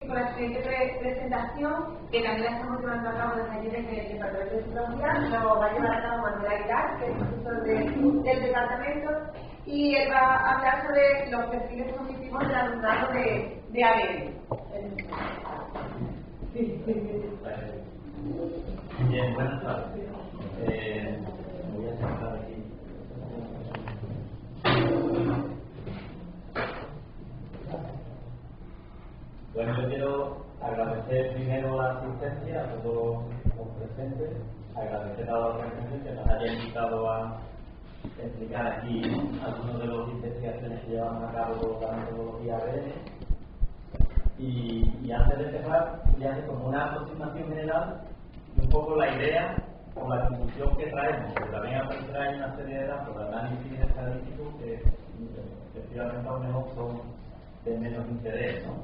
con la siguiente presentación, que también la estamos llevando a cabo desde ayer en el Departamento de Psicología, lo va a llevar a cabo Manuel Aguilar, que es profesor del departamento, y él va a hablar sobre los perfiles cognitivos del alumnado de ADN. Bien, buenas tardes. Voy a sentar aquí. Bueno, yo quiero agradecer primero la asistencia a todos los presentes, agradecer a la organización que nos haya invitado a explicar aquí algunos de los investigaciones que llevamos a cabo con la metodología ADN. Y antes de empezar, ya hacer como una aproximación general y un poco la idea o la conclusión que traemos, porque también trae una serie de datos de análisis estadístico que efectivamente a lo mejor son de menos interés, ¿no?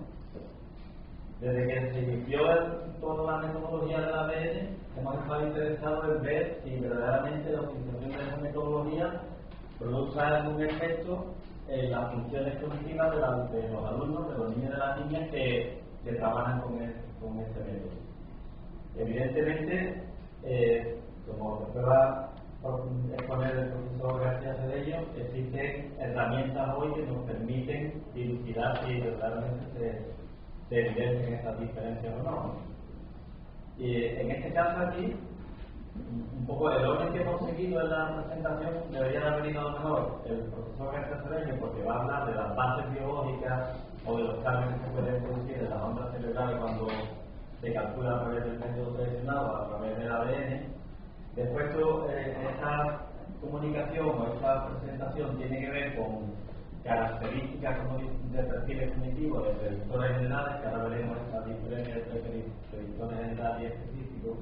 Desde que se inició toda la metodología del ADN, hemos estado interesados en ver si verdaderamente la utilización de esa metodología produce algún efecto en las funciones cognitivas de los alumnos, de los niños y de las niñas que trabajan con este método. Evidentemente, como después va a exponer el profesor García Cedello, existen herramientas hoy que nos permiten dilucidar si verdaderamente se evidencian estas diferencias o no. Y en este caso aquí, un poco el orden que hemos seguido en la presentación debería de haber ido a lo mejor el profesor García Cedello, porque va a hablar de las bases biológicas o de los cambios que se pueden producir en las ondas cerebrales cuando se calcula a través del método tradicional o a través del ADN. Después esta comunicación o esta presentación tiene que ver con características de perfiles cognitivos de predictores generales, que ahora veremos esta diferencia entre predictores generales y específicos.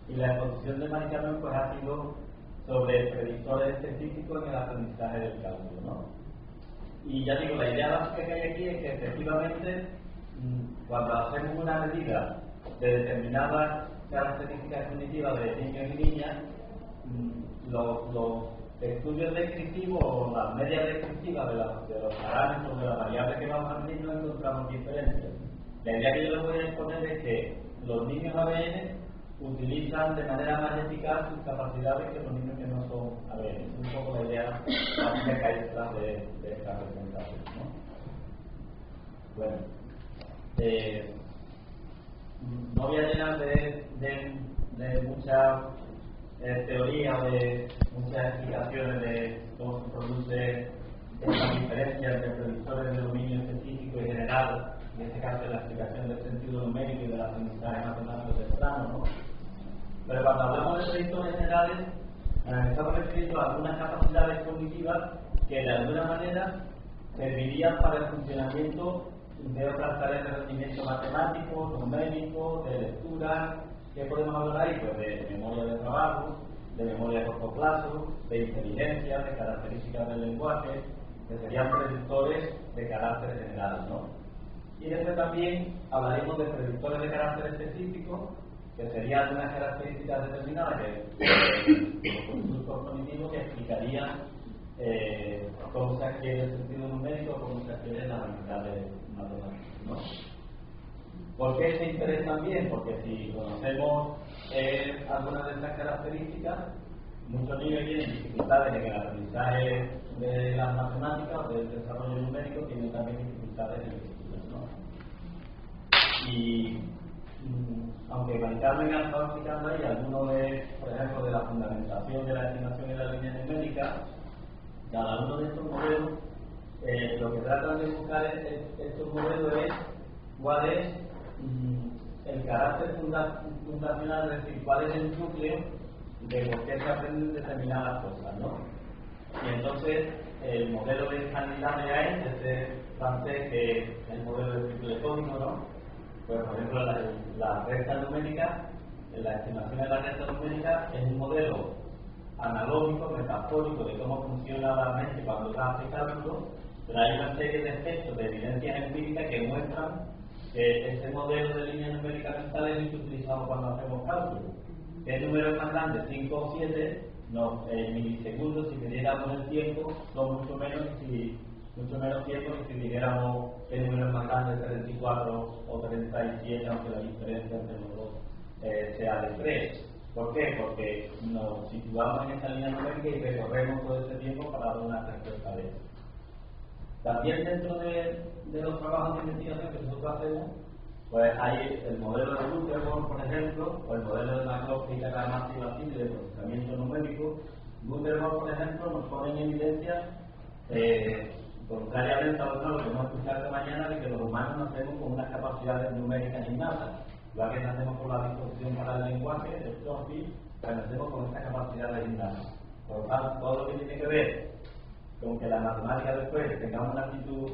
Y la exposición de Mari Carmen pues ha sido sobre predictores específicos en el aprendizaje del cálculo, ¿no? Y ya digo, la idea básica que hay aquí es que efectivamente cuando hacemos una medida de determinadas características cognitivas de niños y niñas, los estudios descriptivos o las medias descriptivas de los parámetros de las variables que vamos a medir no encontramos diferencias. La idea que yo les voy a exponer es que los niños ABN utilizan de manera más eficaz sus capacidades que los niños que no son ABN. Es un poco la idea básica que hay detrás de esta presentación, ¿no? Bueno, no voy a llenar de muchas teorías o de muchas explicaciones de cómo se produce esta diferencia entre predictores de dominio específico y general, en este caso la explicación del sentido numérico y del aprendizaje matemático temprano, ¿no? Pero cuando hablamos de predictores generales, estamos refiriendo a algunas capacidades cognitivas que de alguna manera servirían para el funcionamiento de otras tareas de rendimiento matemático, numérico, de lectura. ¿Qué podemos hablar ahí? Pues de memoria de trabajo, de memoria de corto plazo, de inteligencia, de características del lenguaje, que serían predictores de carácter general, ¿no? Y después también hablaremos de predictores de carácter específico, que serían algunas características determinadas de los grupos cognitivos que explicarían cómo se adquiere el sentido numérico, cómo se adquiere la habilidad de matemáticas, ¿no? ¿Por qué este interés también? Porque si conocemos algunas de estas características, muchos niños tienen dificultades en el aprendizaje de las matemáticas o del desarrollo numérico, tienen también dificultades en el estudio, ¿no? Y aunque Mari Carmen ha estado explicando ahí algunos de, por ejemplo, de la fundamentación de la estimación en la línea numérica, cada uno de estos modelos, lo que tratan de buscar estos modelos es cuál es el carácter fundacional, es decir, cuál es el núcleo de por qué se aprenden determinadas cosas, ¿no? Y entonces el modelo de Stanislas Dehaene, este francés que es el modelo de ciclo código, ¿no? Pues por ejemplo la recta numérica, la estimación de la recta numérica es un modelo analógico, metafórico de cómo funciona la mente cuando hace cálculo, pero hay una serie de efectos de evidencias empíricas que muestran que este modelo de línea numérica mental es muy utilizado cuando hacemos cálculos. El número es más grande, 5 o 7, en milisegundos, si midiéramos el tiempo, son mucho menos si mucho menos tiempo que si dijéramos que el número es más grande de 34 o 37, aunque la diferencia entre los dos sea de 3. ¿Por qué? Porque nos situamos en esa línea numérica y recorremos todo ese tiempo para dar una respuesta de eso. También dentro de los trabajos de investigación que nosotros hacemos, pues hay el modelo de Gutenberg, por ejemplo, o el modelo de McLaughlin de la máxima y de procesamiento numérico. Gutenberg, por ejemplo, nos pone en evidencia, contrariamente a lo que hemos escuchado esta mañana, de que los humanos nacemos con unas capacidades numéricas innatas. Igual que nacemos con la disposición para el lenguaje, el Trotsky, pues nacemos con estas capacidades innatas. Por lo tanto, todo lo que tiene que ver con que la matemática después tengamos una actitud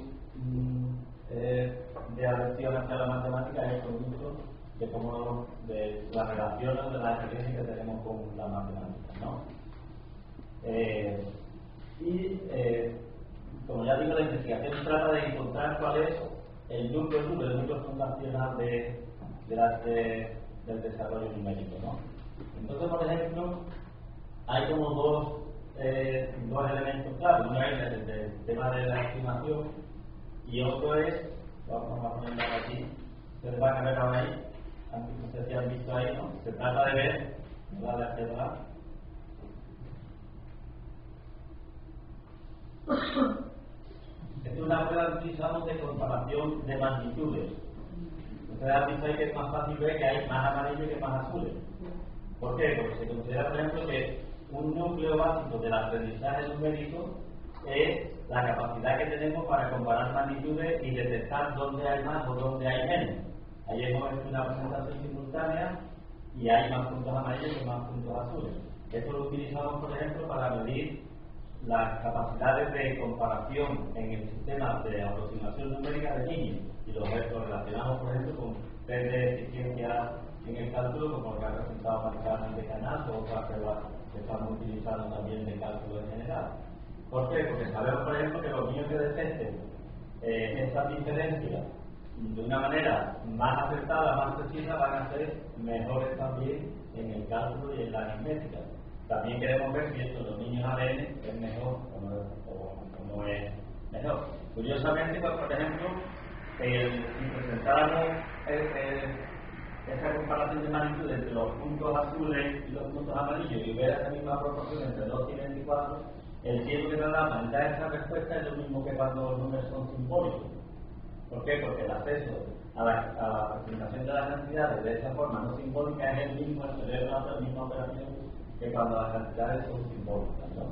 de aversión hacia la matemática es producto de cómo de las relaciones, de las experiencias que tenemos con la matemática, ¿no? Como ya digo, la investigación trata de encontrar cuál es el núcleo fundacional del desarrollo numérico, ¿no? Entonces, por ejemplo, hay como dos elementos claros. Uno es el tema de la estimación y otro es, vamos a ponerlo aquí, se les va a ver ahora ahí, no sé si han visto ahí, ¿no? Se trata de ver, dale hacia atrás. Esta es una prueba que utilizamos de comparación de magnitudes. Ustedes han visto ahí que es más fácil ver que hay más amarillos que más azules. ¿Por qué? Porque se considera, por ejemplo, que un núcleo básico del aprendizaje numérico es la capacidad que tenemos para comparar magnitudes y detectar dónde hay más o dónde hay menos. Ahí hemos hecho una presentación simultánea y hay más puntos amarillos que más puntos azules. Esto lo utilizamos, por ejemplo, para medir las capacidades de comparación en el sistema de aproximación numérica de niños y los relacionamos, por ejemplo, con test de eficiencia en el cálculo, como lo que ha presentado Maricarmen de Canal o otras pruebas que estamos utilizando también de cálculo en general. ¿Por qué? Porque sabemos, por ejemplo, que los niños que detecten estas diferencias de una manera más acertada, más precisa, van a ser mejores también en el cálculo y en la aritmética. También queremos ver si esto de los niños ADN es mejor o no es mejor. Curiosamente, pues, por ejemplo, si presentáramos esta comparación de magnitud entre los puntos azules y los puntos amarillos y hubiera esa misma proporción entre 2 y 24, el tiempo que tardamos en dar esa respuesta es lo mismo que cuando los números son simbólicos. ¿Por qué? Porque el acceso a la representación de las cantidades de esa forma no simbólica es el mismo, el cerebro hace la misma operación que cuando las cantidades son simbólicas, ¿no?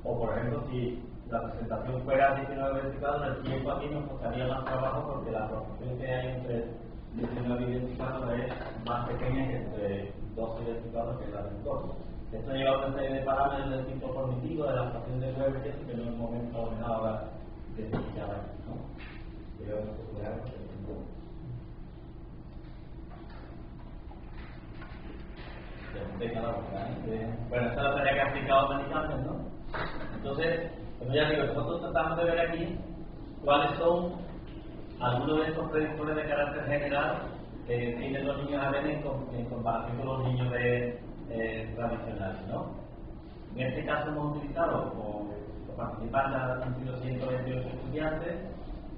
O por ejemplo, si la presentación fuera 19 y 24, el tiempo aquí nos costaría más trabajo porque la proporción que hay entre 19 y 24 es más pequeña que entre 12 y 24, que es la del 2. Esto lleva a una serie de parámetros del tipo cognitivo, de la estación de Weber, que en un momento ordenado ahora de explicar aquí, ¿no? Bueno, esta es la tarea que ha aplicado Maricarmen, ¿no? Entonces, como ya digo, nosotros tratamos de ver aquí cuáles son algunos de estos predictores de carácter general que tienen los niños ADN en comparación con los niños tradicionales, ¿no? En este caso hemos utilizado como participantes han sido 128 estudiantes,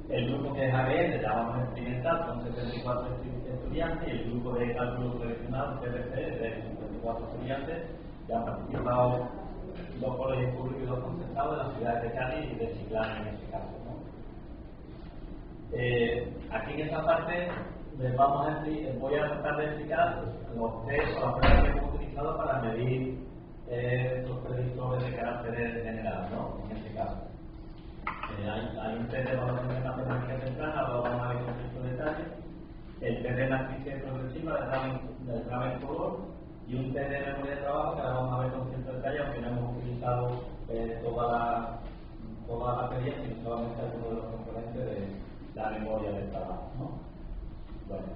el grupo que es ABN, llamamos experimental, son 74 estudiantes, y el grupo de cálculo tradicional, CBC, de 54 estudiantes, que han participado 2 colegios públicos y 2 concertados de las ciudades de Cádiz y de Chiclana en este caso, ¿no? Aquí en esta parte les voy a tratar de explicar los test o las pruebas que hemos utilizado para medir estos predictores de carácter general, ¿no? En este caso. Hay un test de evaluación de matemática temprana, ahora vamos a ver con cierto detalle, el test de matriz progresiva del examen color y un test de memoria de trabajo que ahora vamos a ver con cierto detalle, aunque no hemos utilizado toda la batería, sino solamente algunos de los componentes de la memoria de trabajo, ¿no? Bueno.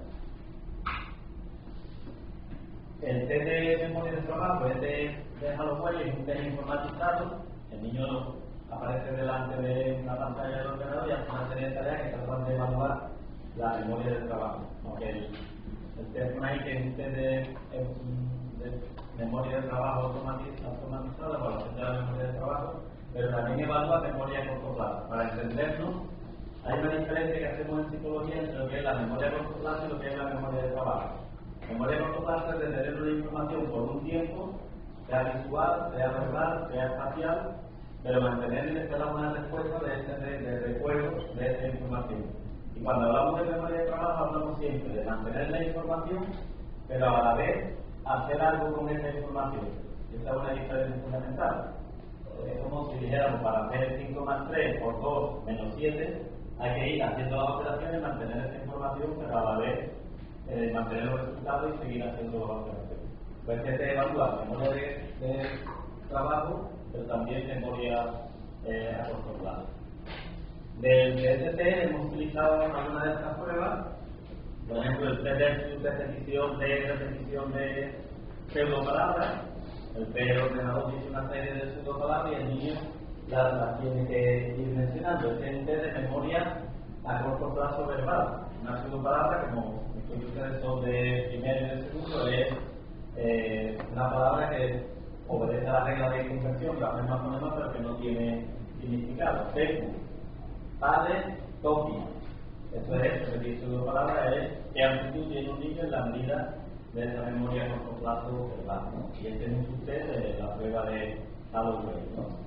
El test de memoria de trabajo es de Holloway, es un test informatizado. El niño aparece delante de una pantalla del ordenador y hace una serie de tareas que tratan de evaluar la memoria del trabajo. Aunque el test MAI, que es un test de memoria de trabajo automatizado, evaluación de la memoria de trabajo, pero también evalúa memoria a corto plazo. Para entendernos, hay una diferencia que hacemos en psicología entre lo que es la memoria a corto plazo y lo que es la memoria de trabajo. Memoria a corto plazo es de tener una información por un tiempo, sea visual, sea verbal, sea espacial, pero mantener y esperar una respuesta de recuerdos de esa información. Y cuando hablamos de memoria de trabajo, hablamos siempre de mantener la información, pero a la vez hacer algo con esa información. Esa es una diferencia fundamental. Es como si dijéramos, para hacer 5 más 3 por 2 menos 7, hay que ir haciendo las operaciones, mantener esa información, pero a la vez mantener los resultados y seguir haciendo las operaciones. Pues que se evalúa memoria de trabajo, pero también memoria a corto plazo. Del DST hemos utilizado algunas de estas pruebas, por ejemplo el repetición de pseudopalabras. El ordenador dice una serie de pseudopalabras y el niño las tiene que ir mencionando. Este es un test de memoria a corto plazo verbal. Una pseudopalabra, como ustedes son de primero y de segundo, es una palabra que obedece a la regla de conversión, que la misma fonema, pero que no tiene significado. Secu, padre, toki. Eso es, repetir pseudopalabra es qué amplitud tiene un niño en la medida de esa memoria a corto plazo verbal, ¿no? Y este es un test de la prueba de Holloway, ¿no?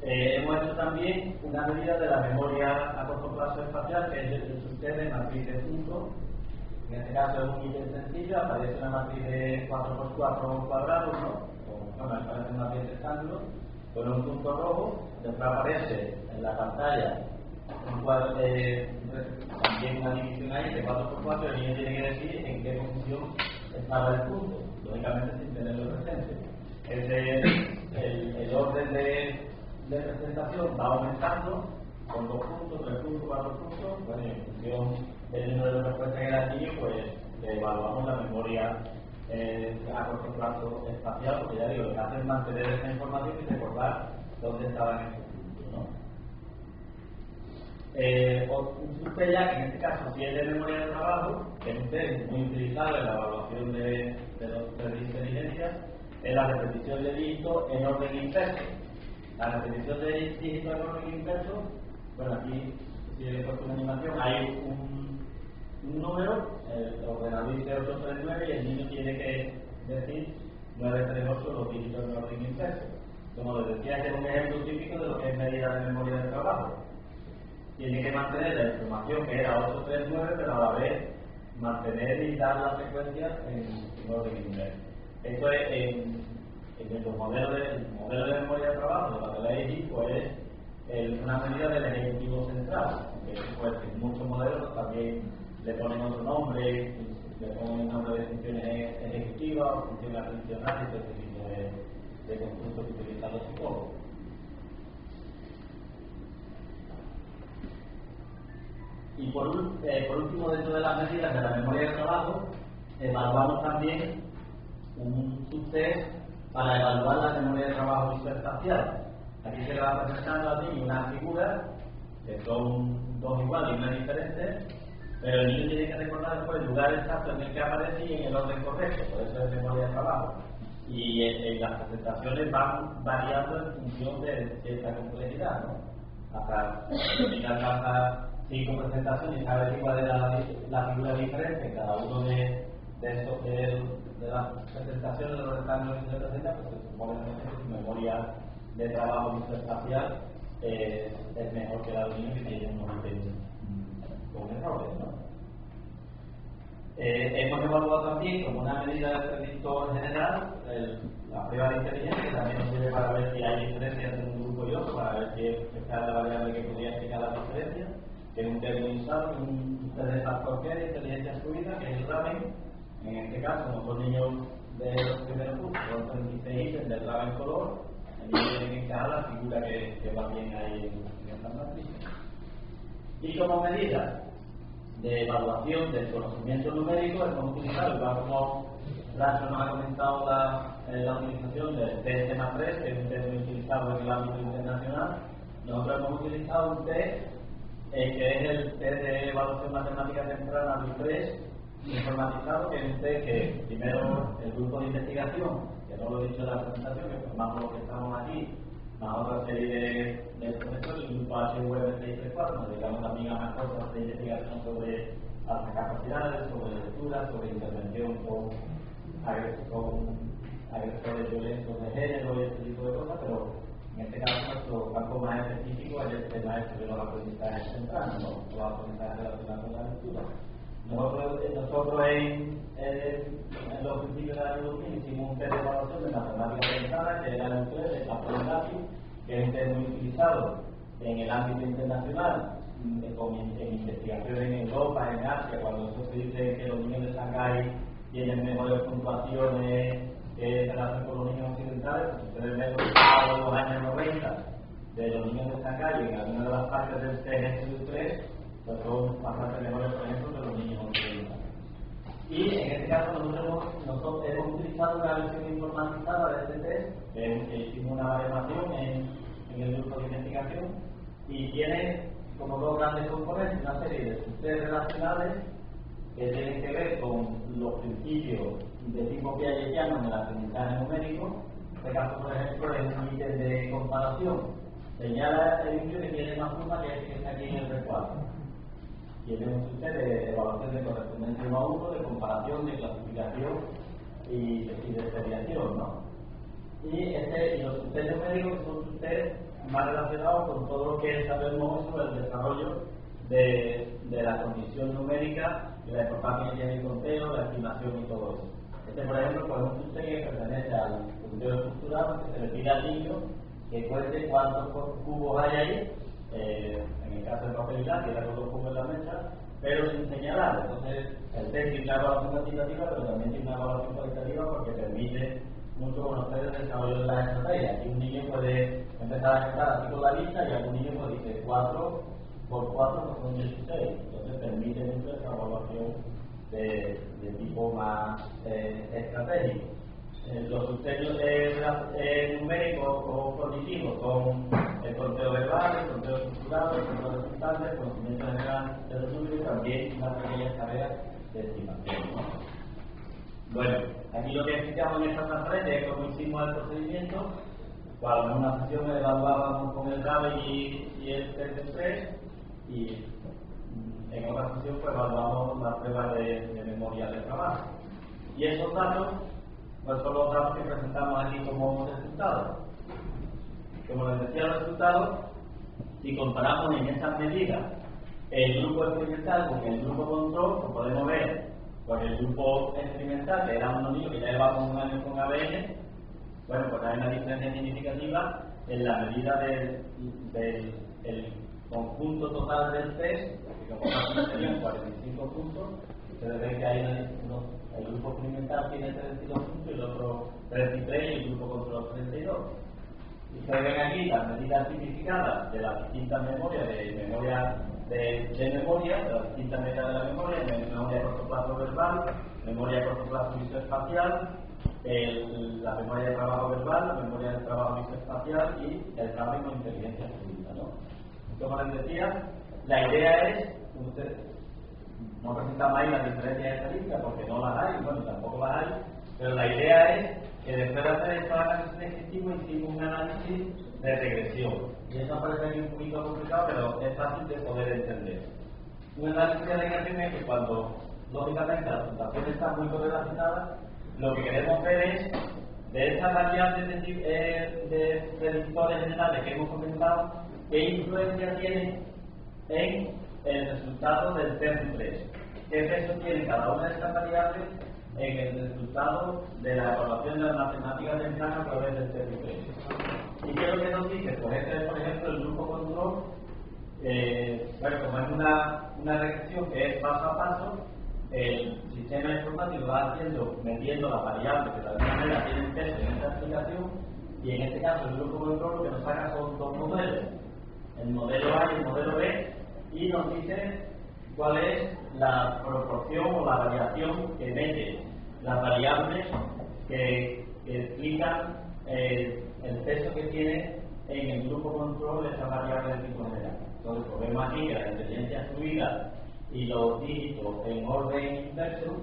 Hemos hecho también una medida de la memoria a corto plazo espacial, que es el subtest de matriz de puntos. En este caso es un ítem sencillo, aparece una matriz de 4x4 cuadrados, ¿no? Bueno, aparece una matriz de rectángulos, con un punto rojo, después aparece en la pantalla un cuadro también una división ahí de 4x4, y el niño tiene que decir en qué posición estaba el punto, lógicamente sin tenerlo presente. El orden de presentación va aumentando con 2 puntos, 3 puntos, 4 puntos. Bueno, en función del número de respuestas que da el niño, pues evaluamos la memoria a corto plazo espacial, porque ya digo, lo que hace es mantener esa información y recordar dónde estaban esos puntos, ¿no? Un test ya, que en este caso sí es de memoria de trabajo, que es un test muy utilizado en la evaluación de los test de inteligencia, es la repetición de dígitos en orden inverso. La repetición de dígitos en orden inverso, bueno, aquí si le he puesto una animación, hay un número, el ordenador dice 839 y el niño tiene que decir 938 los dígitos en orden inverso. Como les decía, este es un ejemplo típico de lo que es medida de memoria de trabajo. Tiene que mantener la información que era 839, pero a la vez mantener y dar la secuencia en orden inverso. Esto es el modelo de memoria de trabajo de la que leí, pues es una medida del ejecutivo central, que pues en muchos modelos también le ponen otro nombre, le ponen el nombre de funciones ejecutivas o funciones atencionales, este tipo de constructos que utilizan los psicólogos. Y por último, dentro de las medidas de la memoria de trabajo, evaluamos también un subtest para evaluar la memoria de trabajo visuoespacial. Aquí se le va presentando al niño una figura, que son dos iguales y una diferente, pero el niño tiene que recordar después el lugar exacto en el que aparece y en el orden correcto, por eso es memoria de trabajo. Y las presentaciones van variando en función de cierta complejidad, ¿no? Hasta 5 presentaciones y saber cuál era la figura diferente en cada uno de las presentaciones de los rectángulos que se presentan, pues se supone que su memoria de trabajo visuoespacial es mejor que la de un niño que tiene unos ítems con errores, ¿no? Hemos evaluado también como una medida de predictor general la prueba de inteligencia, que también nos sirve para ver si hay diferencias entre un grupo y otro, para ver si esta es la variable que podría explicar las diferencias, que es un término usado, un test de factor G de inteligencia fluida, que es el Raven. En este caso, como son niños de los primeros cursos, son 36 ítems del Raven color, el niño tiene que encajar la figura que va bien ahí en esta matriz. Y como medida de evaluación del conocimiento numérico, hemos utilizado, igual como Racho nos ha comentado la utilización del test TEMA3, que es un test muy utilizado en el ámbito internacional. Nosotros hemos utilizado un test que es el test de evaluación matemática temprana de 3, informatizado, que es un test que primero el grupo de investigación, que no lo he dicho en la presentación, que formamos los que estamos aquí, más otra serie de profesores, el grupo HV634, nos dedicamos también a más cosas de investigación sobre altas capacidades, sobre lectura, sobre intervención con agresores violentos de género y este tipo de cosas, pero en este caso nuestro campo más específico es el tema de los aprendizajes centrales, ¿no? Los aprendizajes relacionados con la lectura. Nosotros en los principios de la biología hicimos un test de evaluación de matemáticas avanzadas, que era un test de campo de lápiz, que es un test muy utilizado en el ámbito internacional, en investigaciones en Europa, en Asia, cuando se dice que los niños de Shanghái tienen mejores puntuaciones en relación con los niños occidentales, pues ustedes ven los años 90 de los niños de Shanghái en alguna de las partes del TGS3, pues son bastante mejores, por ejemplo, que los niños occidentales. Y en este caso nosotros hemos utilizado una versión informatizada de este test, que hicimos una baremación en el grupo de investigación, y tiene como dos grandes componentes, una serie de test relacionales que tienen que ver con los principios de tipo piagetiano en el aprendizaje numérico. En este caso, por ejemplo, es un ítem de comparación. Señala el índice que tiene más pluma que el que está aquí en el recuadro. Tiene un sistema de evaluación de correspondencia 1 a 1, de comparación, de clasificación y de seriación, ¿no? Y los sistemas numéricos son ustedes más relacionados con todo lo que sabemos sobre el desarrollo de la cognición numérica y la importancia que tiene el conteo, la estimación y todo eso. Por ejemplo, pues un sistema que pertenece al conteo estructurado, que se le pide al niño que cuente cuántos cubos hay ahí, en el caso de papel y lápiz, era con los cubos en la mesa, pero sin señalar. Entonces, el test tiene una evaluación cuantitativa, pero también tiene una evaluación cualitativa porque permite mucho conocer el desarrollo de las estrategias. Y un niño puede empezar a cantar así con la lista y algún niño pues dice 4 por 4 pues son 16. Entonces permite mucho esa evaluación de tipo más estratégico. Los criterios numéricos o cognitivos son el conteo verbal, el conteo estructurado, el conteo resultante, el conocimiento general de los números y también unas pequeñas tareas de estimación, ¿no? Bueno, aquí lo que explicamos en esta transparencia es cómo hicimos el procedimiento. Cuando en una sesión evaluábamos con el DAVE y el TEST-3, y en otra sesión pues evaluamos las pruebas de memoria de trabajo. Y esos datos pues son los datos que presentamos aquí como resultados. Como les decía, los resultados, si comparamos en estas medidas el grupo experimental con el grupo control, pues podemos ver pues el grupo experimental, que era unos niños que ya llevaban un año con ABN, bueno, pues hay una diferencia significativa en la medida del conjunto total del test, que como aquí tenían 45 puntos. Ustedes ven que hay el grupo experimental tiene 32 puntos y el otro 33 y el grupo control 32. Y ustedes ven aquí las medidas simplificadas de las distintas memorias, de memoria, de las distintas medidas de la memoria a corto plazo verbal, memoria a corto plazo visoespacial, la memoria de trabajo verbal, la memoria de trabajo visoespacial y el trabajo con inteligencia fluida, ¿no? Como les decía, la idea es, ustedes no presentamos ahí las diferencias estadísticas porque no las hay, bueno, tampoco las hay, pero la idea es que después de hacer estos análisis descriptivos hicimos un análisis de regresión. Y eso parece aquí un poquito complicado, pero es fácil de poder entender. Un análisis de regresión es que cuando, lógicamente, las puntuaciones están muy correlacionadas, lo que queremos ver es, de estas variables de predictores generales que hemos comentado, qué influencia tienen en el resultado del TEST-3. ¿Qué peso tiene cada una de estas variables en el resultado de la evaluación de las matemáticas tempranas a través del TEST-3? ¿Y qué es lo que nos dice? Pues este es, por ejemplo, el grupo control. Bueno, como es una regresión que es paso a paso, el sistema informático va haciendo, metiendo las variables que de alguna manera tienen peso en esta explicación, y en este caso el grupo control lo que nos saca son dos modelos, el modelo A y el modelo B, y nos dice cuál es la proporción o la variación que mete las variables que explican el peso que tiene en el grupo control de esas variables de tipo general. Entonces, pues vemos aquí que la inteligencia fluida y los dígitos en orden inverso,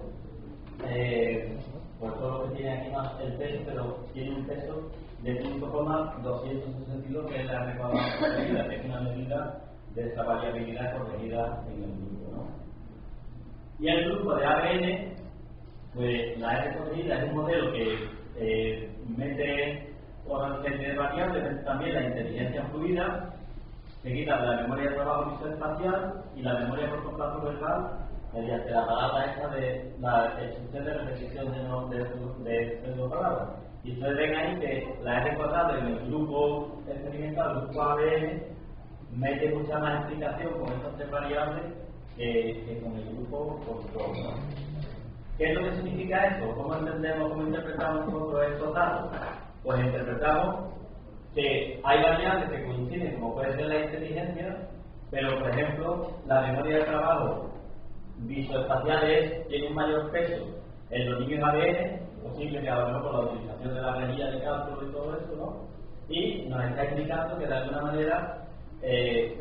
pues todo lo que tiene aquí más el peso, pero tiene un peso de 5,262, que es la R cuadrada corregida, que es una medida de esta variabilidad corregida en el grupo, ¿no? Y el grupo de ADN, pues la R corregida es un modelo que mete una serie de variables, mete también la inteligencia fluida, se quita la memoria de trabajo visoespacial y la memoria por contacto verbal mediante la palabra esta de la excepción de repetición de pseudopalabras. Y ustedes ven ahí que la R cuadrada en el grupo experimental, el grupo ADN, mete mucha más explicación con estas tres variables que con el grupo control, ¿no? ¿Qué es lo que significa esto? ¿Cómo entendemos, cómo interpretamos nosotros estos datos? Pues interpretamos que hay variables que coinciden, como puede ser la inteligencia, pero por ejemplo, la memoria de trabajo visoespacial tiene un mayor peso en los niños ADN, posible que a lo mejor por la utilización de la guía de cálculo y todo eso, ¿no? Y nos está indicando que de alguna manera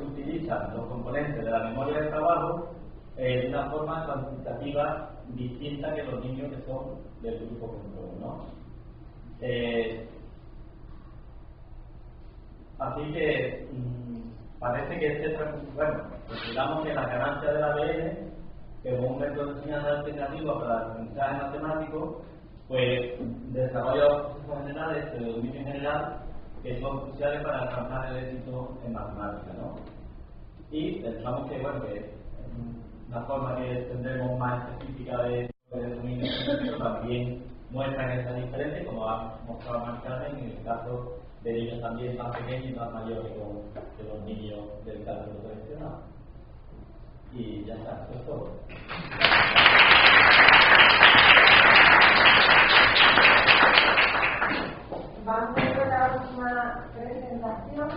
utilizan los componentes de la memoria de trabajo de una forma cuantitativa distinta que los niños que son del grupo control, ¿no? Así que parece que pues digamos que la ganancia del ADN, que es un método de enseñanza alternativo para el aprendizaje matemático, pues desarrolla los procesos generales de dominio general que son cruciales para alcanzar el éxito en matemáticas, ¿no? Y pensamos que, bueno, que una forma que tendremos más específica de dominio científico también muestran esa diferencia, como ha mostrado Marcarmen en el caso de niños también más pequeños y más mayores que los niños del cálculo tradicional. Y ya está, eso es todo. Vamos a ver la última presentación.